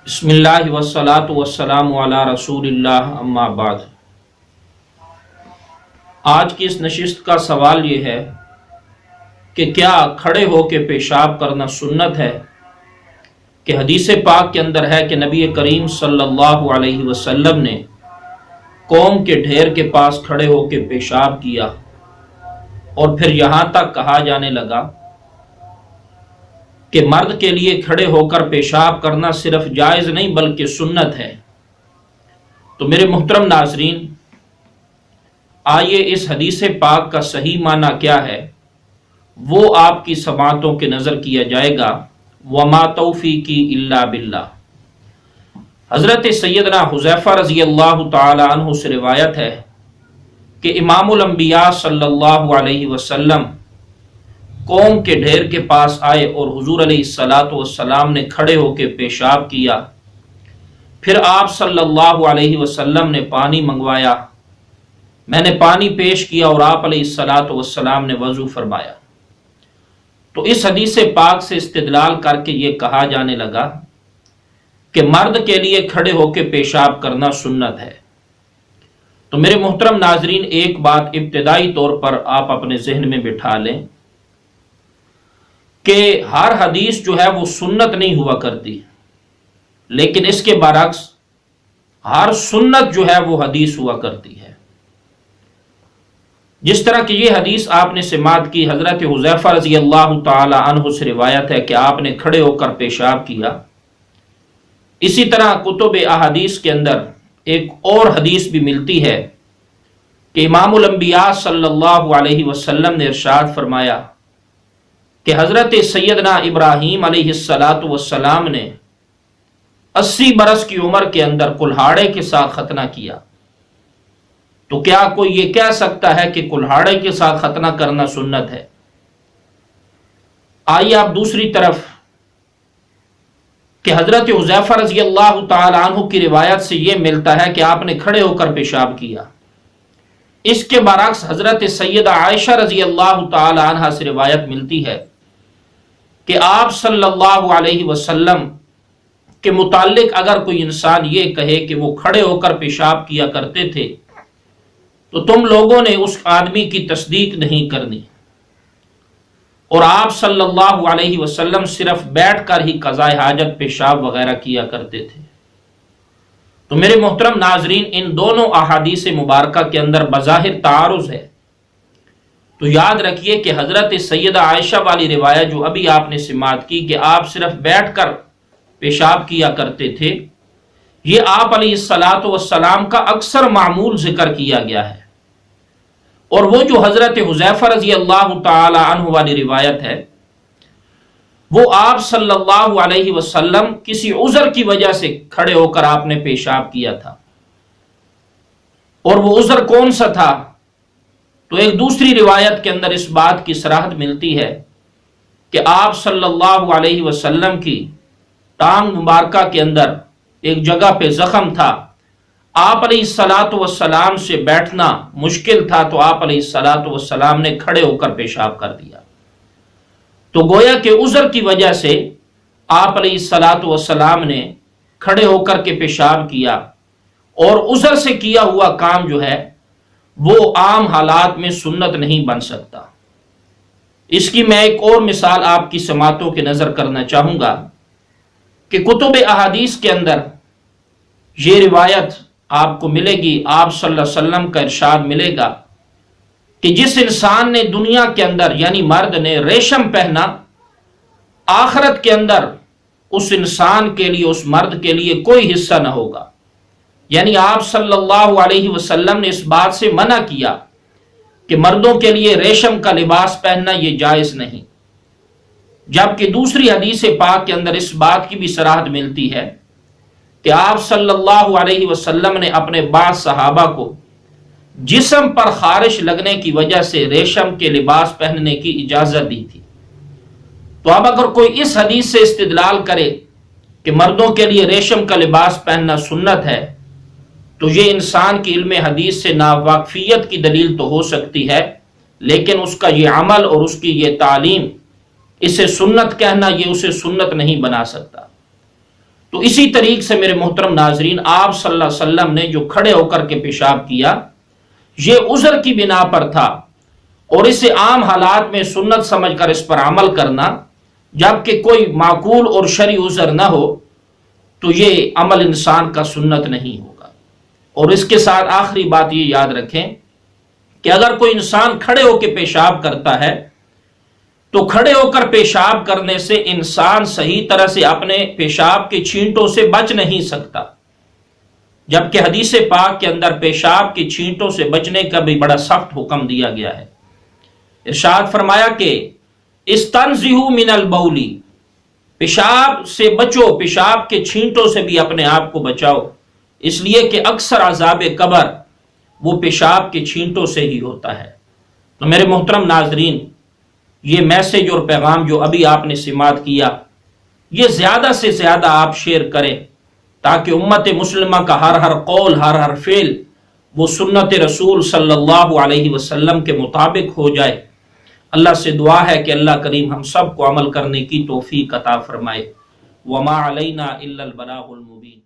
بسم اللہ والصلاة والسلام علی رسول اللہ اما بعد۔ آج کی اس نشست کا سوال یہ ہے کہ کیا کھڑے ہو کے پیشاب کرنا سنت ہے؟ کہ حدیث پاک کے اندر ہے کہ نبی کریم صلی اللہ علیہ وسلم نے قوم کے ڈھیر کے پاس کھڑے ہو کے پیشاب کیا، اور پھر یہاں تک کہا جانے لگا کہ مرد کے لیے کھڑے ہو کر پیشاب کرنا صرف جائز نہیں بلکہ سنت ہے۔ تو میرے محترم ناظرین، آئیے اس حدیث پاک کا صحیح معنی کیا ہے وہ آپ کی سماعتوں کے نظر کیا جائے گا۔ وما توفیقی الا باللہ۔ حضرت سیدنا حذیفہ رضی اللہ تعالی عنہ سے روایت ہے کہ امام الانبیاء صلی اللہ علیہ وسلم قوم کے ڈھیر کے پاس آئے اور حضور علیہ الصلاۃ والسلام نے کھڑے ہو کے پیشاب کیا۔ پھر آپ صلی اللہ علیہ وسلم نے پانی منگوایا، میں نے پانی پیش کیا اور آپ علیہ الصلاۃ والسلام نے وضو فرمایا۔ تو اس حدیث پاک سے استدلال کر کے یہ کہا جانے لگا کہ مرد کے لیے کھڑے ہو کے پیشاب کرنا سنت ہے۔ تو میرے محترم ناظرین، ایک بات ابتدائی طور پر آپ اپنے ذہن میں بٹھا لیں کہ ہر حدیث جو ہے وہ سنت نہیں ہوا کرتی، لیکن اس کے برعکس ہر سنت جو ہے وہ حدیث ہوا کرتی ہے۔ جس طرح کہ یہ حدیث آپ نے سماعت کی، حضرت حذیفہ رضی اللہ تعالی عنہ سے روایت ہے کہ آپ نے کھڑے ہو کر پیشاب کیا۔ اسی طرح کتب احادیث کے اندر ایک اور حدیث بھی ملتی ہے کہ امام الانبیاء صلی اللہ علیہ وسلم نے ارشاد فرمایا کہ حضرت سیدنا ابراہیم علیہ السلام نے 80 برس کی عمر کے اندر کلہاڑے کے ساتھ ختنہ کیا۔ تو کیا کوئی یہ کہہ سکتا ہے کہ کلہاڑے کے ساتھ ختنہ کرنا سنت ہے؟ آئیے آپ دوسری طرف کہ حضرت حذیفہ رضی اللہ تعالی عنہ کی روایت سے یہ ملتا ہے کہ آپ نے کھڑے ہو کر پیشاب کیا۔ اس کے برعکس حضرت سیدہ عائشہ رضی اللہ تعالی عنہ سے روایت ملتی ہے کہ آپ صلی اللہ علیہ وسلم کے متعلق اگر کوئی انسان یہ کہے کہ وہ کھڑے ہو کر پیشاب کیا کرتے تھے تو تم لوگوں نے اس آدمی کی تصدیق نہیں کرنی، اور آپ صلی اللہ علیہ وسلم صرف بیٹھ کر ہی قضاء حاجت پیشاب وغیرہ کیا کرتے تھے۔ تو میرے محترم ناظرین، ان دونوں احادیث مبارکہ کے اندر بظاہر تعارض ہے، تو یاد رکھیے کہ حضرت سیدہ عائشہ والی روایت جو ابھی آپ نے سماعت کی کہ آپ صرف بیٹھ کر پیشاب کیا کرتے تھے، یہ آپ علیہ الصلاۃ والسلام کا اکثر معمول ذکر کیا گیا ہے۔ اور وہ جو حضرت حذیفہ رضی اللہ تعالی عنہ والی روایت ہے وہ آپ صلی اللہ علیہ وسلم کسی عذر کی وجہ سے کھڑے ہو کر آپ نے پیشاب کیا تھا، اور وہ عذر کون سا تھا؟ تو ایک دوسری روایت کے اندر اس بات کی صراحت ملتی ہے کہ آپ صلی اللہ علیہ وسلم کی ٹانگ مبارکہ کے اندر ایک جگہ پہ زخم تھا، آپ علیہ الصلاۃ والسلام سے بیٹھنا مشکل تھا، تو آپ علیہ الصلاۃ والسلام نے کھڑے ہو کر پیشاب کر دیا۔ تو گویا کہ عذر کی وجہ سے آپ علیہ الصلاۃ والسلام نے کھڑے ہو کر کے پیشاب کیا، اور عذر سے کیا ہوا کام جو ہے وہ عام حالات میں سنت نہیں بن سکتا۔ اس کی میں ایک اور مثال آپ کی سماعتوں کے نظر کرنا چاہوں گا کہ کتب احادیث کے اندر یہ روایت آپ کو ملے گی، آپ صلی اللہ علیہ وسلم کا ارشاد ملے گا کہ جس انسان نے دنیا کے اندر یعنی مرد نے ریشم پہنا، آخرت کے اندر اس انسان کے لیے، اس مرد کے لیے کوئی حصہ نہ ہوگا۔ یعنی آپ صلی اللہ علیہ وسلم نے اس بات سے منع کیا کہ مردوں کے لیے ریشم کا لباس پہننا یہ جائز نہیں، جبکہ دوسری حدیث پاک کے اندر اس بات کی بھی صراحت ملتی ہے کہ آپ صلی اللہ علیہ وسلم نے اپنے بعض صحابہ کو جسم پر خارش لگنے کی وجہ سے ریشم کے لباس پہننے کی اجازت دی تھی۔ تو اب اگر کوئی اس حدیث سے استدلال کرے کہ مردوں کے لیے ریشم کا لباس پہننا سنت ہے، تو یہ انسان کی علم حدیث سے ناواقفیت کی دلیل تو ہو سکتی ہے، لیکن اس کا یہ عمل اور اس کی یہ تعلیم، اسے سنت کہنا یہ اسے سنت نہیں بنا سکتا۔ تو اسی طریقے سے میرے محترم ناظرین، آپ صلی اللہ علیہ وسلم نے جو کھڑے ہو کر کے پیشاب کیا یہ عذر کی بنا پر تھا، اور اسے عام حالات میں سنت سمجھ کر اس پر عمل کرنا، جبکہ کوئی معقول اور شرعی عذر نہ ہو تو یہ عمل انسان کا سنت نہیں ہوگا۔ اور اس کے ساتھ آخری بات یہ یاد رکھیں کہ اگر کوئی انسان کھڑے ہو کے پیشاب کرتا ہے تو کھڑے ہو کر پیشاب کرنے سے انسان صحیح طرح سے اپنے پیشاب کے چھینٹوں سے بچ نہیں سکتا، جبکہ حدیث پاک کے اندر پیشاب کے چھینٹوں سے بچنے کا بھی بڑا سخت حکم دیا گیا ہے۔ ارشاد فرمایا کہ استنزہوا من البول، پیشاب سے بچو، پیشاب کے چھینٹوں سے بھی اپنے آپ کو بچاؤ، اس لیے کہ اکثر عذاب قبر وہ پیشاب کے چھینٹوں سے ہی ہوتا ہے۔ تو میرے محترم ناظرین، یہ میسج اور پیغام جو ابھی آپ نے سماعت کیا، یہ زیادہ سے زیادہ آپ شیئر کریں تاکہ امت مسلمہ کا ہر قول، ہر فعل وہ سنت رسول صلی اللہ علیہ وسلم کے مطابق ہو جائے۔ اللہ سے دعا ہے کہ اللہ کریم ہم سب کو عمل کرنے کی توفیق عطا فرمائے۔ وما علینا الا البلاغ المبین۔